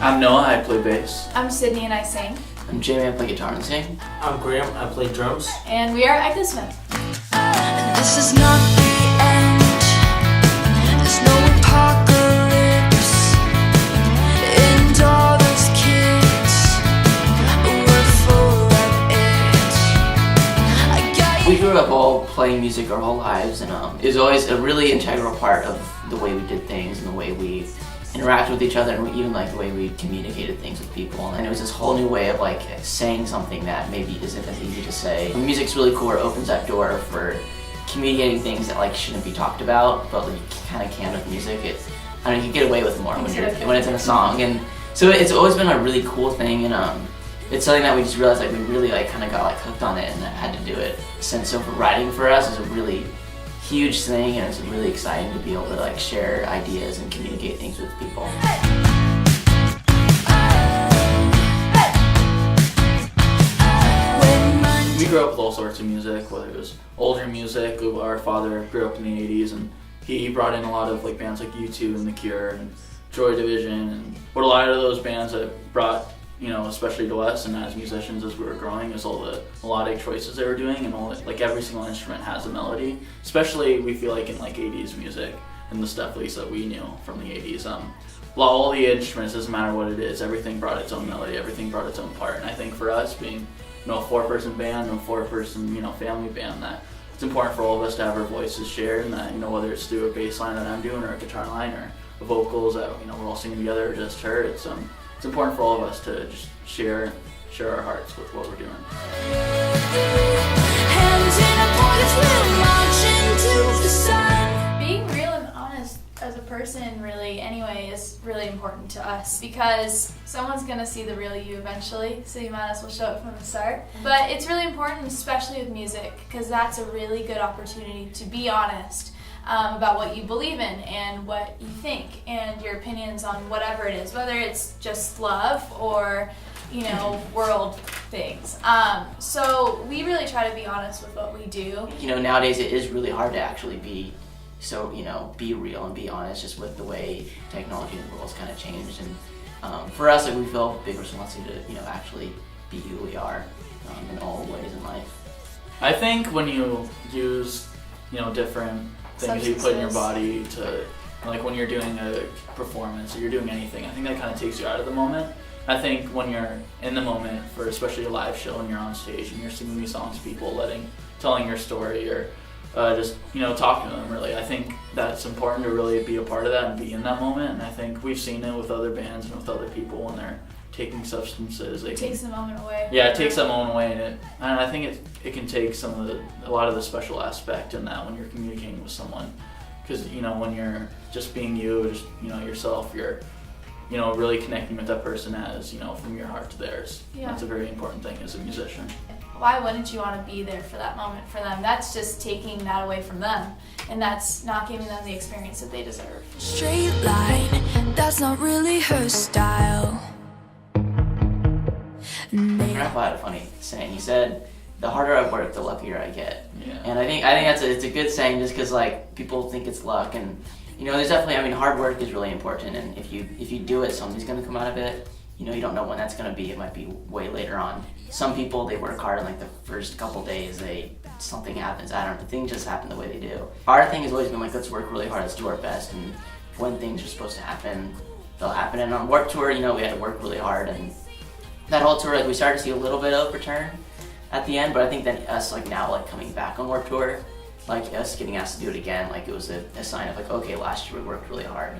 I'm Noah, I play bass. I'm Sydney and I sing. I'm Jamie, I play guitar and sing. I'm Graham, I play drums. And we are Echosmith. This is not the end. There's no apocalypse. And all those kids were full of it. We grew up all playing music our whole lives, and it was always a really integral part of the way we did things and the way we interacted with each other, and even like the way we communicated things with people. And it was this whole new way of like saying something that maybe isn't as easy to say. And music's really cool. It opens that door for communicating things that like shouldn't be talked about, but like, you kind of can with music. I don't know, you get away with more when it's in a song. And so it's always been a really cool thing, and it's something that we just realized like we really like kind of got like hooked on it and had to do it. Since so for writing for us is a really huge thing, and it's really exciting to be able to like share ideas and communicate things with people. We grew up with all sorts of music, whether it was older music. Our father grew up in the 80s, and he brought in a lot of like bands like U2 and The Cure and Joy Division, and what a lot of those bands that brought, you know, especially to us and as musicians as we were growing, is all the melodic choices they were doing, and all like every single instrument has a melody. Especially we feel like in like 80s music and the stuff at least that we knew from the 80s. All the instruments, doesn't matter what it is, everything brought its own melody, everything brought its own part. And I think for us being, you know, a 4-person band, a 4-person, you know, family band, that it's important for all of us to have our voices shared, and that, you know, whether it's through a bass line that I'm doing or a guitar line or the vocals that, you know, we're all singing together or just her, it's important for all of us to just share our hearts with what we're doing. Being real and honest as a person, really, anyway, is really important to us, because someone's gonna see the real you eventually, so you might as well show it from the start. But it's really important, especially with music, because that's a really good opportunity to be honest about what you believe in and what you think and your opinions on whatever it is, whether it's just love or, you know, world things. So we really try to be honest with what we do. You know, nowadays it is really hard to actually be be real and be honest, just with the way technology in the world's kind of changed. And for us, like, we feel a big responsibility to, you know, actually be who we are in all ways in life. I think when you use, you know, different things you put in your body to, like when you're doing a performance or you're doing anything, I think that kind of takes you out of the moment. I think when you're in the moment for especially a live show and you're on stage and you're singing these songs to people, telling your story, or just, you know, talking to them, really, I think that's important to really be a part of that and be in that moment. And I think we've seen it with other bands and with other people when they're taking substances. It takes the moment away. Yeah, it takes that moment away, and I think it can take a lot of the special aspect in that when you're communicating with someone, because, you know, when you're just being you, just, you know, yourself, you're, you know, really connecting with that person as, you know, from your heart to theirs. Yeah. That's a very important thing as a musician. Why wouldn't you want to be there for that moment for them? That's just taking that away from them, and that's not giving them the experience that they deserve. Straight line, that's not really her style. Grandpa had a funny saying. He said, "The harder I work, the luckier I get." Yeah. And I think it's a good saying, just because like people think it's luck, and you know, there's definitely, I mean, hard work is really important, and if you do it, something's gonna come out of it. You know, you don't know when that's gonna be. It might be way later on. Some people, they work hard, and like the first couple days, something happens. I don't know, things just happen the way they do. Our thing has always been like, let's work really hard, let's do our best, and when things are supposed to happen, they'll happen. And on Warped Tour, you know, we had to work really hard, and that whole tour, like, we started to see a little bit of return at the end, but I think that us, like, now, like, coming back on Warped Tour, like, us getting asked to do it again, like, it was a sign of, like, okay, last year we worked really hard,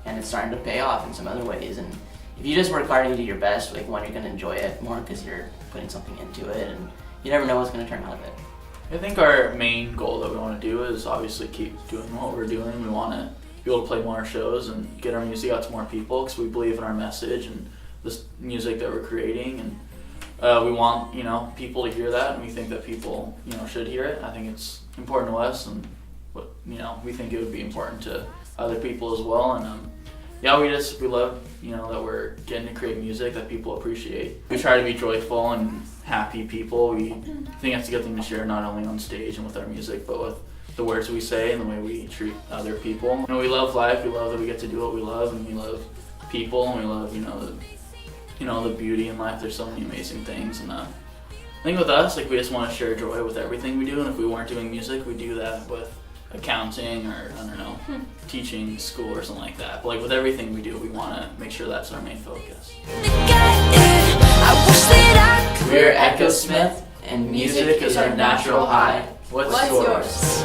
and it's starting to pay off in some other ways. And if you just work hard and you do your best, like, one, you're going to enjoy it more because you're putting something into it, and you never know what's going to turn out of it. I think our main goal that we want to do is obviously keep doing what we're doing. We want to be able to play more shows and get our music out to more people, because we believe in our message and this music that we're creating, and we want, you know, people to hear that, and we think that people, you know, should hear it. I think it's important to us, and you know, we think it would be important to other people as well. And yeah, we love, you know, that we're getting to create music that people appreciate. We try to be joyful and happy people. We think that's a good thing to share, not only on stage and with our music, but with the words we say and the way we treat other people. You know, we love life. We love that we get to do what we love, and we love people, and we love the beauty in life. There's so many amazing things, and I think with us, like, we just want to share joy with everything we do. And if we weren't doing music, we'd do that with accounting or I don't know, teaching school or something like that. But like with everything we do, we want to make sure that's our main focus. We're Echosmith, and music is our natural high. What's yours? yours?